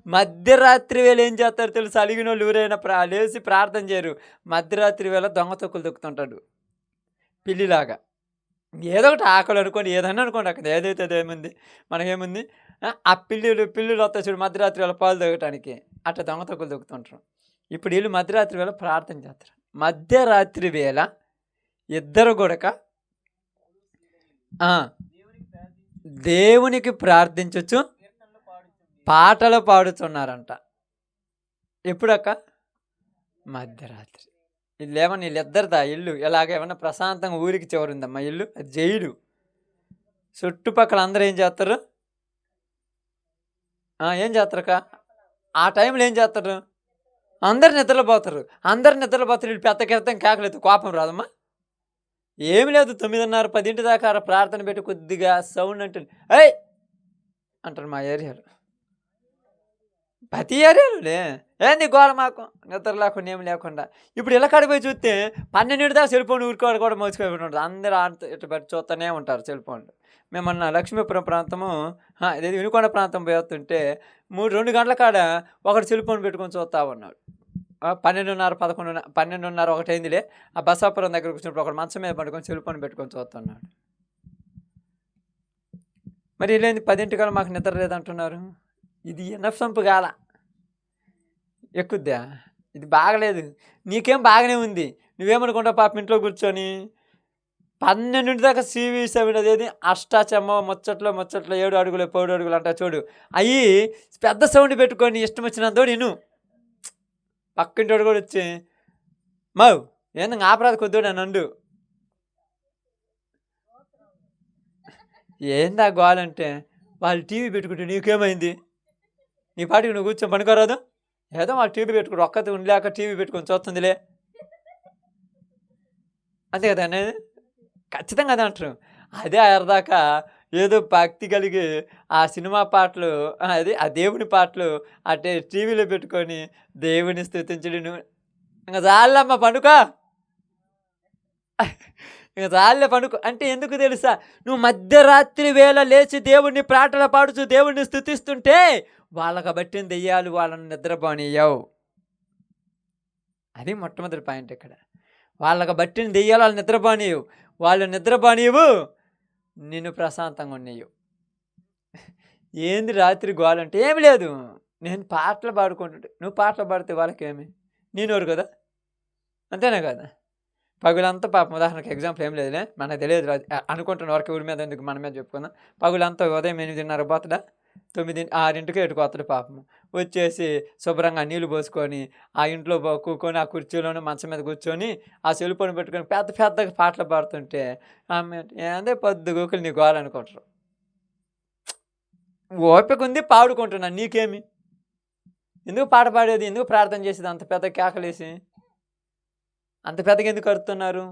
మధ్యరాత్రి వేళ ఏం చేస్తారు తెలుసు? అలిగిన వాళ్ళు ఎవరైనా లేచి ప్రార్థన చేయరు. మధ్యరాత్రి వేళ దొంగ తొక్కులు దొక్కుతుంటాడు పిల్లిలాగా. ఏదో ఒకటి ఆకలి అనుకోండి, ఏదన్నా అనుకోండి, అక్కడ ఏదైతే అదేముంది మనకేముంది. ఆ పిల్లులు వస్తాయి చూడు మధ్యరాత్రి వేళ పాలు దొక్కటానికి, అట్లా దొంగ తొక్కులు దొక్కుతుంటారు. ఇప్పుడు వీళ్ళు మధ్యరాత్రి వేళ ప్రార్థన చేస్తారు. మధ్యరాత్రి వేళ ఇద్దరు కూడక దేవునికి ప్రార్థించచ్చు, పాటలు పాడుతున్నారంట. ఎప్పుడక్క? మధ్యరాత్రి. వీళ్ళిద్దరిదా ఇల్లు ఎలాగేమన్నా ప్రశాంతంగా ఊరికి చివరిందమ్మా ఇల్లు, అది జైలు. చుట్టుపక్కల అందరూ ఏం చేస్తారు? ఏం చేస్తారక్క? ఆ టైంలో ఏం చేస్తారు? అందరు నిద్రపోతారు. వీళ్ళు పెద్ద కిర్తం కేకలేదు, కోపం రాదమ్మా? ఏమి లేదు. 9:30, 10 దాకా ప్రార్థన పెట్టి కొద్దిగా సౌండ్ అంటే ఏయ్ అంటారు మా ఏరియాలో. ప్రతి ఏరియాలోనే ఏంది గోడ మాకు నిద్ర లేకుండా ఏమి లేకుండా. ఇప్పుడు ఇలా కడిపోయి చూస్తే 12 దాకా సెల్ ఫోన్ ఊరుకోవడం కూడా మోసుకొని ఉంటుంది. అందరూ ఇటు పెట్టి చూస్తూనే ఉంటారు సెల్ ఫోన్లు. మేమన్నా లక్ష్మీపురం ప్రాంతము ఇదేది వినుకొండ ప్రాంతం పోతుంటే 2 గంటల కాడ ఒకటి సెల్ ఫోన్ పెట్టుకొని చూస్తూ ఉన్నాడు. 12:30, 11, 12:30, 1 అయిందిలే. ఆ బసాపురం దగ్గరకు వచ్చినప్పుడు ఒకడు మంచం మీద పడుకొని సెల్ ఫోన్ పెట్టుకొని చూస్తున్నాడు. మరి ఇల్లేంది 10 కల్లా మాకు నిద్ర లేదంటున్నారు? ఇది ఎనఫ్సంపు గాల ఎక్కుద్దా? ఇది బాగలేదు. నీకేం బాగానే ఉంది. నువ్వేమనుకుంటావు పాపం ఇంట్లో కూర్చొని 12 దాకా CV7 అదేది అష్టాచమ్మ ముచ్చట్లో 7 అడుగులు 10 అడుగులు అంటా చూడు. అవి పెద్ద సౌండ్ పెట్టుకొని ఇష్టం వచ్చినందో నేను పక్కింటోడు కూడా వచ్చి మావు ఏంది ఆపరాధ కొద్దిగా నండు ఏందా గోలంటే వాళ్ళు టీవీ పెట్టుకుంటే నీకేమైంది? నీ పాటికి నువ్వు కూర్చొని పనుకోరాదు. ఏదో వాళ్ళు టీవీ పెట్టుకుంటు ఒక్కటి ఉండలేక టీవీ పెట్టుకొని చూస్తుందిలే, అంతే కదా అనేది. ఖచ్చితంగా అదే అంటారు. అదే అరదాకా ఏదో భక్తి కలిగి ఆ సినిమా పాటలు అది ఆ దేవుని పాటలు అంటే టీవీలో పెట్టుకొని దేవుని స్తుతించడు. ఇంకా చాలమ్మ పండుకో, ఇంకా చాలే పండుకో అంటే ఎందుకు తెలుసా? నువ్వు మధ్యరాత్రి వేళ లేచి దేవుడిని పాటలు పాడుతూ దేవుడిని స్తుతిస్తుంటే వాళ్ళకి బట్టిన దెయ్యాలు వాళ్ళని నిద్రపోనీయవు. అది మొట్టమొదటి పాయింట్ ఇక్కడ. వాళ్ళకి బట్టిన దెయ్యాలు వాళ్ళు నిద్రపోనీయవు. నిన్ను ప్రశాంతంగా ఉన్నయ్యు. ఏంది రాత్రి గోల అంటే ఏమి లేదు, నేను పాటలు పాడుకుంటుంటే. నువ్వు పాటలు పాడితే వాళ్ళకేమి, నేనోరు కదా, అంతేనా కదా. పగులంతా పాపం, ఉదాహరణకి ఎగ్జాంపుల్ ఏం లేదులే, మనకు తెలియదు అనుకుంటున్న వరకు ఊరి మీద ఎందుకు మన మీద చెప్పుకుందాం. పగులంతా ఉదయం 8:30 పోతాడా, 6కి ఎటుకోతాడు పాపం. వచ్చేసి శుభ్రంగా నీళ్లు పోసుకొని ఆ ఇంట్లో కూకొని ఆ కుర్చీలోనే మంచం మీద కూర్చొని ఆ సెల్ఫోన్ పెట్టుకొని పెద్ద పెద్దగా పాటలు పాడుతుంటే ఆమె ఏందే పొద్దు గోకులు నీ గోల అనుకుంటారు. ఓపిక ఉంది పాడుకుంటున్నాను, నీకేమి, ఎందుకు పాట పాడేది, ఎందుకు ప్రార్థన చేసేది అంత పెద్ద కేకలేసి, అంత పెద్దగా ఎందుకు అరుతున్నారు.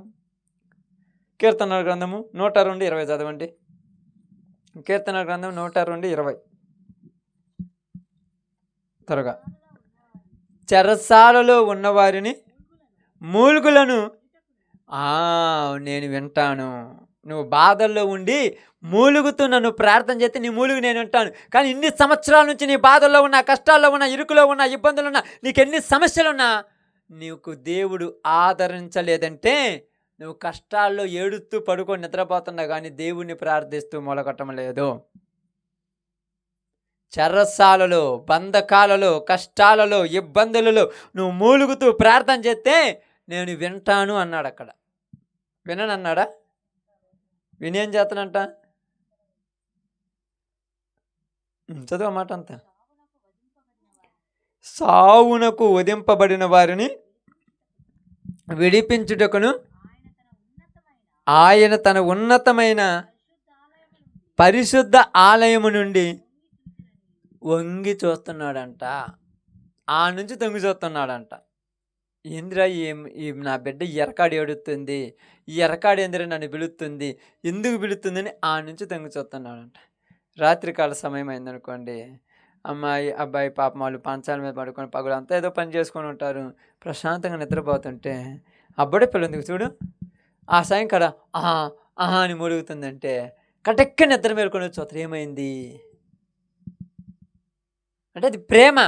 కీర్తనల గ్రంథము 102:20 చదవండి. కీర్తనల గ్రంథం 102:20 త్వరగా. చెరసాలలో ఉన్నవారిని మూలుగులను నేను వింటాను. నువ్వు బాధల్లో ఉండి మూలుగుతూ నన్ను ప్రార్థన చేస్తే నీ మూలుగు నేను వింటాను. కానీ ఇన్ని సంవత్సరాల నుంచి నీ బాధల్లో ఉన్నా, కష్టాల్లో ఉన్నా, ఇరుకులో ఉన్నా, ఇబ్బందులు ఉన్నా, నీకు ఎన్ని సమస్యలున్నా నీకు దేవుడు ఆదరించలేదంటే నువ్వు కష్టాల్లో ఏడుస్తూ పడుకొని నిద్రపోతున్నా కానీ దేవుణ్ణి ప్రార్థిస్తూ మొలగటం లేదు. చెరసాలలో, బంధకాలలో, కష్టాలలో, ఇబ్బందులలో నువ్వు మూలుగుతూ ప్రార్థన చేస్తే నేను వింటాను అన్నాడు. అక్కడ విననన్నాడా? వినేం చేతనంట, చదువు మాట అంతా. సావునకు వధింపబడిన వారిని విడిపించుటకును ఆయన తన ఉన్నతమైన పరిశుద్ధ ఆలయము నుండి వంగి చూస్తున్నాడంట. ఆ నుంచి తొంగి చూస్తున్నాడంట. ఏందిరా ఈ నా బిడ్డ ఎరకాడు ఏడుతుంది, ఈ ఎరకాడు ఏందిరా నన్ను పిలుస్తుంది, ఎందుకు పిలుస్తుందని ఆ నుంచి తొంగి చూస్తున్నాడంట. రాత్రికాల సమయం అయిందనుకోండి, అమ్మాయి అబ్బాయి పాపం వాళ్ళు పంచాల మీద పడుకొని పగులంతా ఏదో పని చేసుకొని ఉంటారు, ప్రశాంతంగా నిద్రపోతుంటే అబ్బడే పిల్లందుకు చూడు ఆ సాయంకాడ ఆహా అని మూలుగుతుందంటే కటెక్క నిద్ర మేలుకొని వచ్చి ఏమైంది అంటే అది ప్రేమ.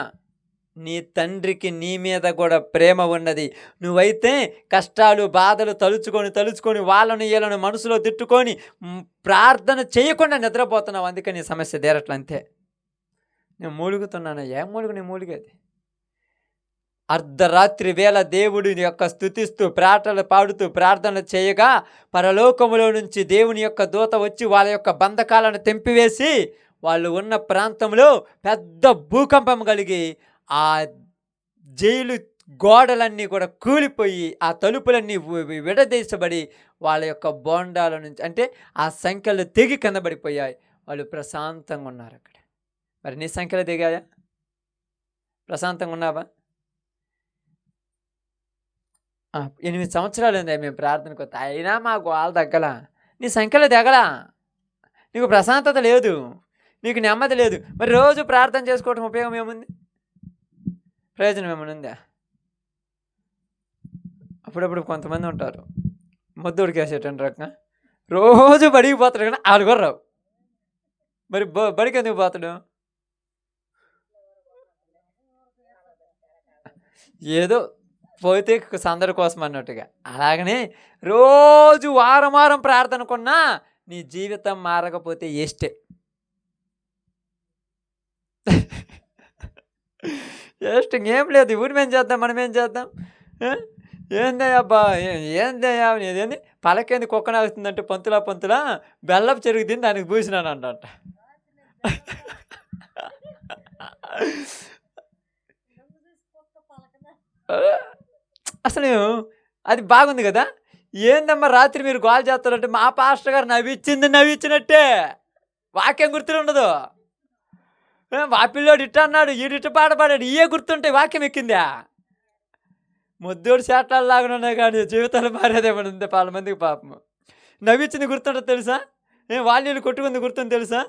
నీ తండ్రికి నీ మీద కూడా ప్రేమ ఉన్నది. నువ్వైతే కష్టాలు బాధలు తలుచుకొని వాళ్ళని వీళ్ళని మనసులో తిట్టుకొని ప్రార్థన చేయకుండా నిద్రపోతున్నావు, అందుకని నీ సమస్య తీరట్లంతే. నేను మూలుగుతున్నాను, ఏం మూలుగు, నీ మూలిగేది. అర్ధరాత్రి వేళ దేవుడి యొక్క స్తుతిస్తూ పాటలు పాడుతూ ప్రార్థన చేయగా పరలోకములో నుంచి దేవుని యొక్క దూత వచ్చి వాళ్ళ యొక్క బంధకాలను తెంపివేసి వాళ్ళు ఉన్న ప్రాంతంలో పెద్ద భూకంపం కలిగి ఆ జైలు గోడలన్నీ కూడా కూలిపోయి ఆ తలుపులన్నీ విడదీసబడి వాళ్ళ యొక్క బోండాల నుంచి అంటే ఆ సంఖ్యలు తెగి కింద పడిపోయాయి. వాళ్ళు ప్రశాంతంగా ఉన్నారు అక్కడ. మరి నీ సంఖ్యలు దిగాయా? ప్రశాంతంగా ఉన్నావా? 8 సంవత్సరాలు ఉంది మేము ప్రార్థనకు వస్తే, అయినా మా గోల తగ్గలా. నీ సంఖ్యలో దిగలా, నీకు ప్రశాంతత లేదు, నీకు నెమ్మది లేదు. మరి రోజు ప్రార్థన చేసుకోవటం ఉపయోగం ఏముంది, ప్రయోజనం ఏమైనా ఉందా? అప్పుడప్పుడు కొంతమంది ఉంటారు ముద్దుడికి వేసేటండి రకంగా, రోజు బడికి పోతాడు కానీ వాళ్ళు కూడా రావు. మరి బడికి ఎందుకు పోతాడు? ఏదో పోతే సందడి కోసం అన్నట్టుగా. అలాగనే రోజు వారం ప్రార్థనకున్నా నీ జీవితం మారకపోతే వేస్టే. వేస్ట్, ఇంకేం లేదు. ఊరి మేము చేద్దాం, మనం ఏం చేద్దాం? ఏందయ్యా అబ్బా, ఏందయ్యా ఏదేంది పలకేంది కుక్కన అవుతుందంటే పంతులా బెల్లపు చెరుగు తిని దానికి పూసినాను అంట. అసలు అది బాగుంది కదా. ఏందమ్మా రాత్రి మీరు గోల్ చేస్తారంటే మా పాస్టర్ గారు నవ్విచ్చినట్టే, వాక్యం గుర్తులు ఉండదు. ఆ పిల్లోడు ఇట్ట అన్నాడు, ఈడిట్ట పాడపాడాడు, ఇయే గుర్తుంటాయి. వాక్యం ఎక్కిందా? ముద్దోడు చేట్లాలాగా ఉన్నాయి కానీ జీవితాలు మారేదేమని ఉంది చాలా మందికి. పాపం నవ్విచ్చింది గుర్తుంటుంది తెలుసా? వాళ్ళు కొట్టుకుంది గుర్తుంది తెలుసా?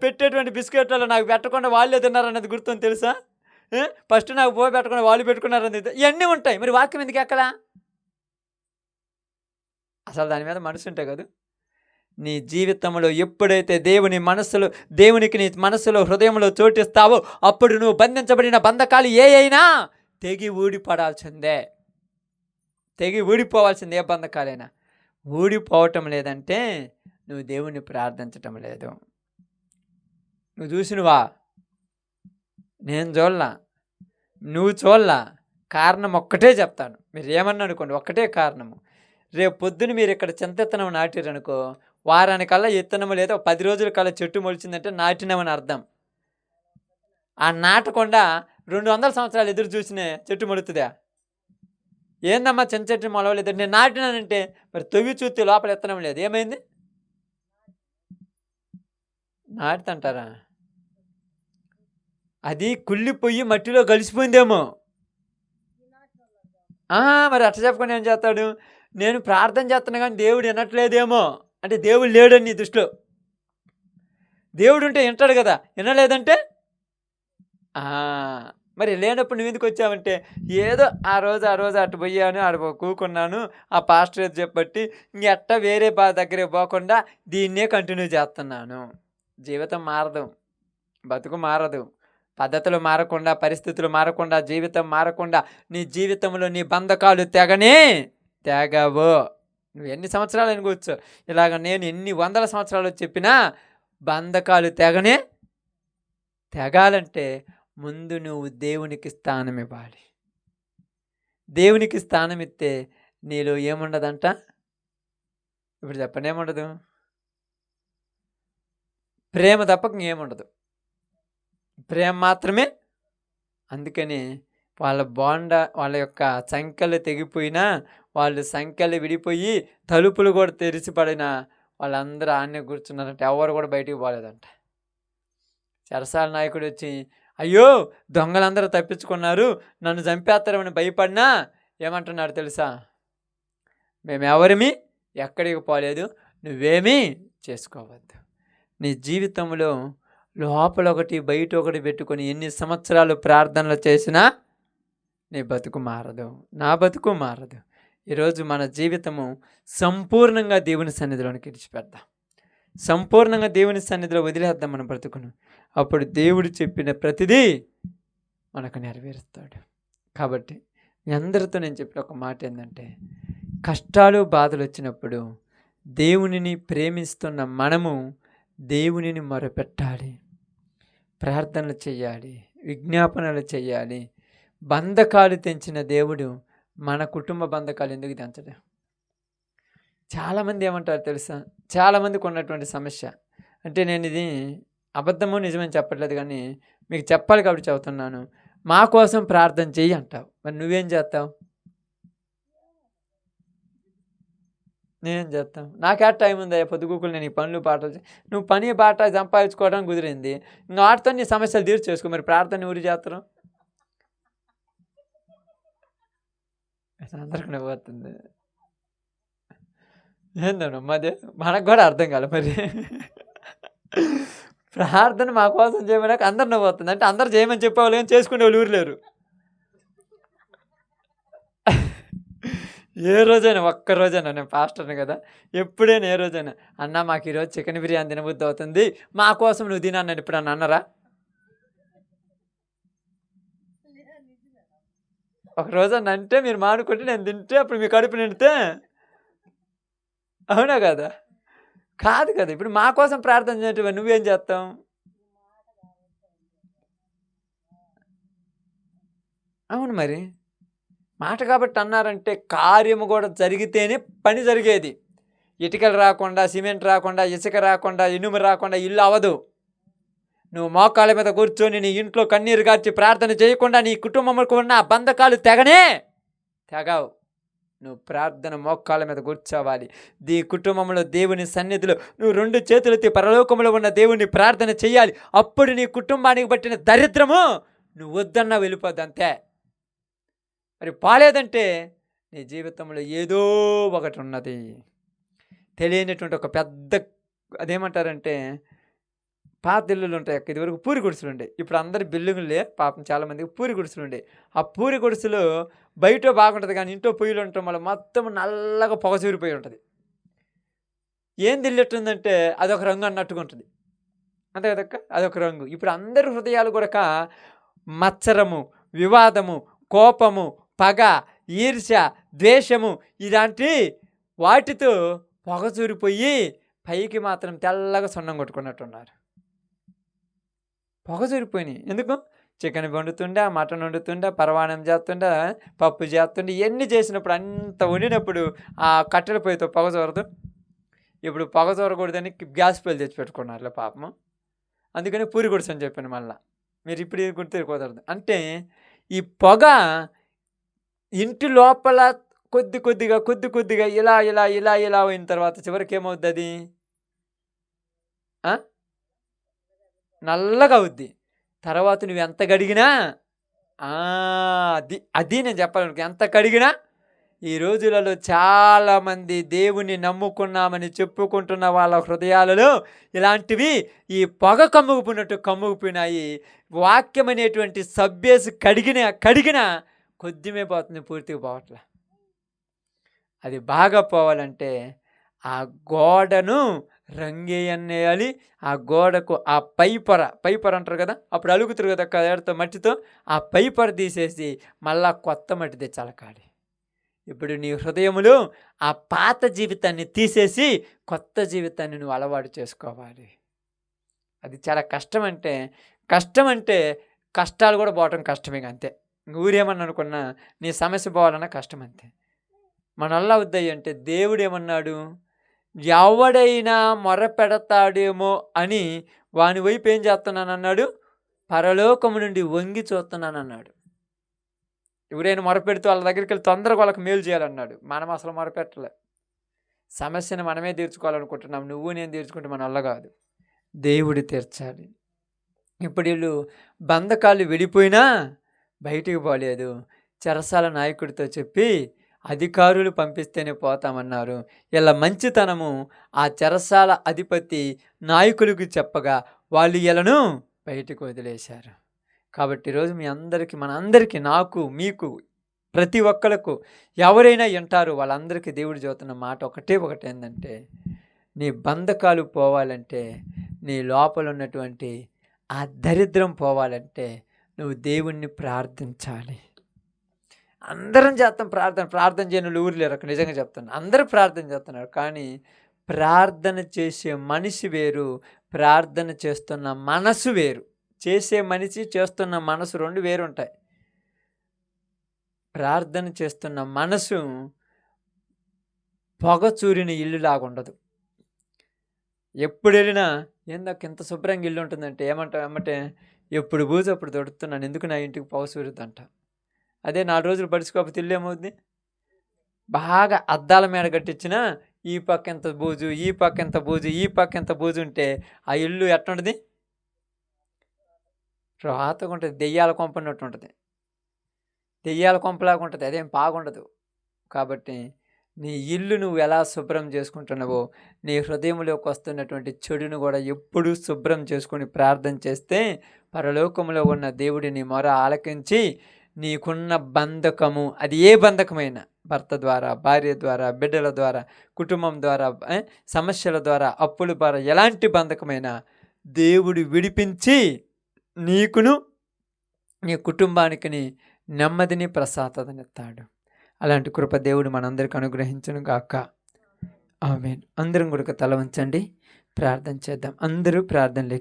పెట్టేటువంటి బిస్కెట్లలో నాకు పెట్టకుండా వాళ్ళే తిన్నారన్నది గుర్తుంది తెలుసా? ఫస్ట్ నాకు పెట్టకుండా వాళ్ళు పెట్టుకున్నారన్నది, ఇవన్నీ ఉంటాయి. మరి వాక్యం ఎందుకు ఎక్కలా? అసలు దాని మీద మనసు ఉంటాయి కదా. నీ జీవితంలో ఎప్పుడైతే దేవునికి నీ మనసులో హృదయంలో చోటిస్తావో అప్పుడు నువ్వు బంధించబడిన బంధకాలు ఏ అయినా తెగి ఊడిపడాల్సిందే, తెగి ఊడిపోవాల్సిందే. ఏ బంధకాలైనా ఊడిపోవటం లేదంటే నువ్వు దేవుణ్ణి ప్రార్థించటం లేదు. నువ్వు చూసినవా? నేను చూడలా, నువ్వు చూడలా. కారణం ఒక్కటే చెప్తాను, మీరు ఏమన్నా అనుకోండి, ఒక్కటే కారణము. రేపు పొద్దున మీరు ఇక్కడ చింతెత్తనం నాటిరనుకో, వారానికల్లా ఇత్తనము లేదా 10 రోజుల కల్లా చెట్టు మొలిచిందంటే నాటినామని అర్థం. ఆ నాటకుండా 200 సంవత్సరాలు ఎదురు చూసిన చెట్టు మొలుతుందా? ఏందమ్మా చిన్న చెట్టు మొలవలేదు, నేను నాటినానంటే మరి తొవ్వి చూస్తే లోపల ఎత్తనం లేదు, ఏమైంది? నాటుతంటారా? అది కుళ్ళిపోయి మట్టిలో కలిసిపోయిందేమో. మరి అట్లా చెప్పకుండా ఏం చేస్తాడు? నేను ప్రార్థన చేస్తున్నా కానీ దేవుడు వినట్లేదేమో అంటే దేవుడు లేడని నీ దృష్టిలో. దేవుడు ఉంటే వింటాడు కదా, వినలేదంటే మరి లేనప్పుడు నువ్వు ఎందుకు వచ్చావంటే, ఏదో ఆ రోజు అటు పోయాను, ఆడ కూకున్నాను, ఆ పాస్టర్ ఏది చెప్పబట్టి ఇంకెట్ట వేరే దగ్గరికి పోకుండా దీన్నే కంటిన్యూ చేస్తున్నాను. జీవితం మారదు, బతుకు మారదు, పద్ధతులు మారకుండా, పరిస్థితులు మారకుండా, జీవితం మారకుండా నీ జీవితంలో నీ బంధకాలు తెగవు. నువ్వు ఎన్ని సంవత్సరాలు అనుకోవచ్చు, ఇలాగ నేను ఎన్ని వందల సంవత్సరాలు చెప్పినా బంధకాలు తెగాలంటే ముందు నువ్వు దేవునికి స్థానం ఇవ్వాలి. దేవునికి స్థానం ఇస్తే నీలో ఏముండదంట? ఇప్పుడు చెప్పండి, ఏముండదు? ప్రేమ తప్ప ఏముండదు, ప్రేమ మాత్రమే. అందుకని వాళ్ళ యొక్క సంఖ్యలు తెగిపోయినా, వాళ్ళు సంఖ్యలు విడిపోయి తలుపులు కూడా తెరిచిపడిన వాళ్ళందరూ ఆన్నే కూర్చున్నారంటే ఎవరు కూడా బయటికి పోలేదంట. చెరసాల నాయకుడు వచ్చి, అయ్యో దొంగలందరూ తప్పించుకున్నారు, నన్ను చంపేస్తారని భయపడినా ఏమంటున్నాడు తెలుసా? మేమెవరిమి ఎక్కడికి పోలేదు, నువ్వేమీ చేసుకోవద్దు. నీ జీవితంలో లోపల ఒకటి బయట ఒకటి పెట్టుకొని ఎన్ని సంవత్సరాలు ప్రార్థనలు చేసినా నీ బతుకు మారదు, నా బతుకు మారదు. ఈరోజు మన జీవితము సంపూర్ణంగా దేవుని సన్నిధిలోనికి విడిచిపెడదాం, సంపూర్ణంగా దేవుని సన్నిధిలో వదిలేద్దాం మన బ్రతుకును. అప్పుడు దేవుడు చెప్పిన ప్రతిదీ మనకు నెరవేరుస్తాడు. కాబట్టి మీ అందరితో నేను చెప్పిన ఒక మాట ఏంటంటే, కష్టాలు బాధలు వచ్చినప్పుడు దేవునిని ప్రేమిస్తున్న మనము దేవునిని మొరపెట్టాలి, ప్రార్థనలు చేయాలి, విజ్ఞాపనలు చేయాలి. బంధకాలు తెంచిన దేవుడు మన కుటుంబ బంధకాలు ఎందుకు తెంచడు? చాలామంది ఏమంటారు తెలుసా? చాలామందికి ఉన్నటువంటి సమస్య అంటే, నేను ఇది అబద్ధమో నిజమని చెప్పట్లేదు కానీ మీకు చెప్పాలి కాబట్టి చెబుతున్నాను. మా కోసం ప్రార్థన చెయ్యి అంటావు, మరి నువ్వేం చేస్తావు? నేనేం చేస్తావు? నాకే టైం ఉందా పొద్దుగూకులు నేను ఈ పనులు పాటలు నువ్వు పని బాట సంపాదించుకోవడానికి కుదిరింది, ఇంకా వాటితో నీ సమస్యలు తీర్చేసుకో. మరి ప్రార్థన ఊరి చేస్తారు? అందరికి నవ్వుతుంది. ఏందన్నా మాదే, మనకు కూడా అర్థం కాలే. మరి ప్రార్థన మా కోసం చేయమని అందరు నవ్వుతుంది అంటే అందరు చేయమని చెప్పేవాళ్ళు ఏం చేసుకునే వాళ్ళు ఊరు లేరు. ఏ రోజైనా ఒక్క రోజైనా, నేను పాస్టర్ని కదా, ఎప్పుడైనా ఏ రోజైనా అన్న మాకు ఈరోజు చికెన్ బిర్యానీ తినబుద్ధి అవుతుంది, మా కోసం నువ్వు తినన్నాను ఎప్పుడన్నా అన్నారా? ఒక రోజన్నా అంటే మీరు మానుకుంటే నేను తింటే అప్పుడు మీ కడుపు నిండితే, అవునా కదా? కాదు కదా. ఇప్పుడు మా కోసం ప్రార్థన చేయటం నువ్వేం చేస్తావు? అవును, మరి మాట కాబట్టి అన్నారంటే కార్యము కూడా జరిగితేనే పని జరిగేది. ఇటుకలు రాకుండా, సిమెంట్ రాకుండా, ఇసుక రాకుండా, ఇనుము రాకుండా ఇల్లు అవ్వదు. నువ్వు మోకాళ్ళ మీద కూర్చొని నీ ఇంట్లో కన్నీరు గార్చి ప్రార్థన చేయకుండా నీ కుటుంబంకు ఉన్న బంధకాలు తెగవు. నువ్వు ప్రార్థన మోకాళ్ళ మీద కూర్చోవాలి. కుటుంబంలో దేవుని సన్నిధిలో నువ్వు 2 చేతులెత్తి పరలోకంలో ఉన్న దేవుని ప్రార్థన చేయాలి. అప్పుడు నీ కుటుంబానికి పట్టిన దరిద్రము నువ్వు వద్దన్నా వెళ్ళిపోద్ది, అంతే. మరి పోలేదంటే నీ జీవితంలో ఏదో ఒకటి ఉన్నది, తెలియనటువంటి ఒక పెద్ద, అదేమంటారంటే పాత ఇల్లులు ఉంటాయి. ఇదివరకు పూరి గుడిసెలు ఉండే, ఇప్పుడు అందరి బిల్డింగులే. పాపం చాలామందికి పూరి గుడిసెలు ఉండే. ఆ పూరి గుడిసెలు బయట బాగుంటుంది కానీ ఇంట్లో పొయ్యిలు ఉండటం వల్ల మొత్తం నల్లగా పొగ చూరిపోయి ఉంటుంది. ఏం దిల్లెట్టుందంటే అదొక రంగు అన్నట్టుగా ఉంటుంది, అంతే కదక్క, అదొక రంగు. ఇప్పుడు అందరి హృదయాలు కూడా మత్సరము, వివాదము, కోపము, పగ, ఈర్ష్య, ద్వేషము ఇలాంటి వాటితో పొగ చూరిపోయి పైకి మాత్రం తెల్లగా సున్నం కొట్టుకున్నట్టున్నారు. పొగ సరిపోయినాయి. ఎందుకు? చికెన్ వండుతుండే, మటన్ వండుతుండే, పరమాన్నం చేస్తుండే, పప్పు చేస్తుండే, ఇవన్నీ చేసినప్పుడు అంత వండినప్పుడు ఆ కట్టెల పొయ్యితో పొగ చూరదు. ఇప్పుడు పొగ చూరకూడదని గ్యాస్ పొయ్యిలు తెచ్చి పెట్టుకున్నారులే పాపము. అందుకని పూరి గుడిసని చెప్పాను మళ్ళా. మీరు ఇప్పుడు ఇది గుర్తు కుదరదు. అంటే ఈ పొగ ఇంటి లోపల కొద్ది కొద్దిగా ఇలా అయిన తర్వాత చివరికి ఏమవుద్ది? అది నల్లగా అవుద్ది. తర్వాత నువ్వు ఎంత కడిగినా అది నేను చెప్పాలనుకో, ఎంత కడిగినా ఈ రోజులలో చాలామంది దేవుని నమ్ముకున్నామని చెప్పుకుంటున్న వాళ్ళ హృదయాలలో ఇలాంటివి ఈ పొగ కమ్ముకుపోయినాయి. వాక్యం అనేటువంటి సబ్బేసి కడిగినా కొద్దిమే పోతుంది, పూర్తిగా పోవట్లే. అది బాగా పోవాలంటే ఆ గోడను రంగేయన్నేయాలి. ఆ గోడకు ఆ పైపొర అంటారు కదా, అప్పుడు అలుగుతారు కదా కదతో మట్టితో, ఆ పైపొర తీసేసి మళ్ళా కొత్త మట్టి తెచ్చి అలకాలి. ఇప్పుడు నీ హృదయములో ఆ పాత జీవితాన్ని తీసేసి కొత్త జీవితాన్ని నువ్వు అలవాటు చేసుకోవాలి. అది చాలా కష్టం. అంటే కష్టాలు కూడా పోవటం కష్టమే, అంతే. ఊరేమన్నా అనుకున్నా నీ సమస్య పోవాలన్నా కష్టం, అంతే. మన వల్ల అవుద్దాయి అంటే దేవుడు ఏమన్నాడు? ఎవడైనా మొరపెడతాడేమో అని వాని వైపు ఏం చేస్తున్నానన్నాడు? పరలోకము నుండి వంగి చూస్తున్నానన్నాడు. ఎవరైనా మొరపెడుతూ వాళ్ళ దగ్గరికి వెళ్ళి తొందరగా వాళ్ళకి మేలు చేయాలన్నాడు. మనం అసలు మొరపెట్టలే. సమస్యను మనమే తీర్చుకోవాలనుకుంటున్నాం. నువ్వు నేను తీర్చుకుంటే మన వల్ల కాదు, దేవుడు తీర్చాలి. ఇప్పుడు వీళ్ళు బంధకాలు విడిపోయినా బయటికి పోలేదు. చెరసాల నాయకుడితో చెప్పి అధికారులు పంపిస్తేనే పోతామన్నారు. ఇలా మంచితనము ఆ చెరసాల అధిపతి నాయకులకు చెప్పగా వాళ్ళు వీళ్ళను బయటకు వదిలేశారు. కాబట్టి ఈరోజు మనందరికీ, నాకు, మీకు, ప్రతి ఒక్కరికి ఎవరైనా వింటారు వాళ్ళందరికీ దేవుడు చెబుతున్న మాట ఒకటే ఏంటంటే, నీ బంధకాలు పోవాలంటే, నీ లోపల ఉన్నటువంటి ఆ దరిద్రం పోవాలంటే నువ్వు దేవుణ్ణి ప్రార్థించాలి. అందరం చేస్తాం ప్రార్థన చేయని వాళ్ళు ఊరు లేరు అక్కడ. నిజంగా చెప్తాను, అందరూ ప్రార్థన చేస్తున్నారు. కానీ ప్రార్థన చేసే మనిషి వేరు, ప్రార్థన చేస్తున్న మనసు వేరు. చేసే మనిషి, చేస్తున్న మనసు రెండు వేరు ఉంటాయి. ప్రార్థన చేస్తున్న మనసు పొగ చూరిన ఇల్లు లాగుండదు. ఎప్పుడు వెళ్ళినా ఏందాక ఇంత శుభ్రంగా ఇల్లు ఉంటుందంటే ఏమంటే ఎప్పుడు బూజు అప్పుడు దొడుతున్నాను, ఎందుకు నా ఇంటికి పొగ చూరుద్దంట. అదే 4 రోజులు పడుచుకోకపోతే ఇల్లు ఏమవుద్ది? బాగా అద్దాల మీద కట్టించిన ఈ పక్క ఎంత బూజు, ఈ పక్క ఎంత బూజు, ఈ పక్క ఎంత బూజు ఉంటే ఆ ఇల్లు ఎట్లుంటుంది? రాతగా ఉంటుంది, దెయ్యాల కొంపన్నట్టు ఉంటుంది, దెయ్యాల కొంపలాగా ఉంటుంది, అదేం బాగుండదు. కాబట్టి నీ ఇల్లు నువ్వు ఎలా శుభ్రం చేసుకుంటున్నావో నీ హృదయంలోకి వస్తున్నటువంటి చెడును కూడా ఎప్పుడూ శుభ్రం చేసుకుని ప్రార్థన చేస్తే పరలోకంలో ఉన్న దేవుడి నీ మొర ఆలకించి నీకున్న బంధకము, అది ఏ బంధకమైనా, భర్త ద్వారా, భార్య ద్వారా, బిడ్డల ద్వారా, కుటుంబం ద్వారా, సమస్యల ద్వారా, అప్పుల ద్వారా, ఎలాంటి బంధకమైనా దేవుడు విడిపించి నీకును నీ కుటుంబానికి నెమ్మదిని ప్రశాంతతనిస్తాడు. అలాంటి కృప దేవుడు మనందరికీ అనుగ్రహించును గాక. ఆమేన్. అందరం కూడా తల వంచండి, ప్రార్థన చేద్దాం. అందరూ ప్రార్థనలు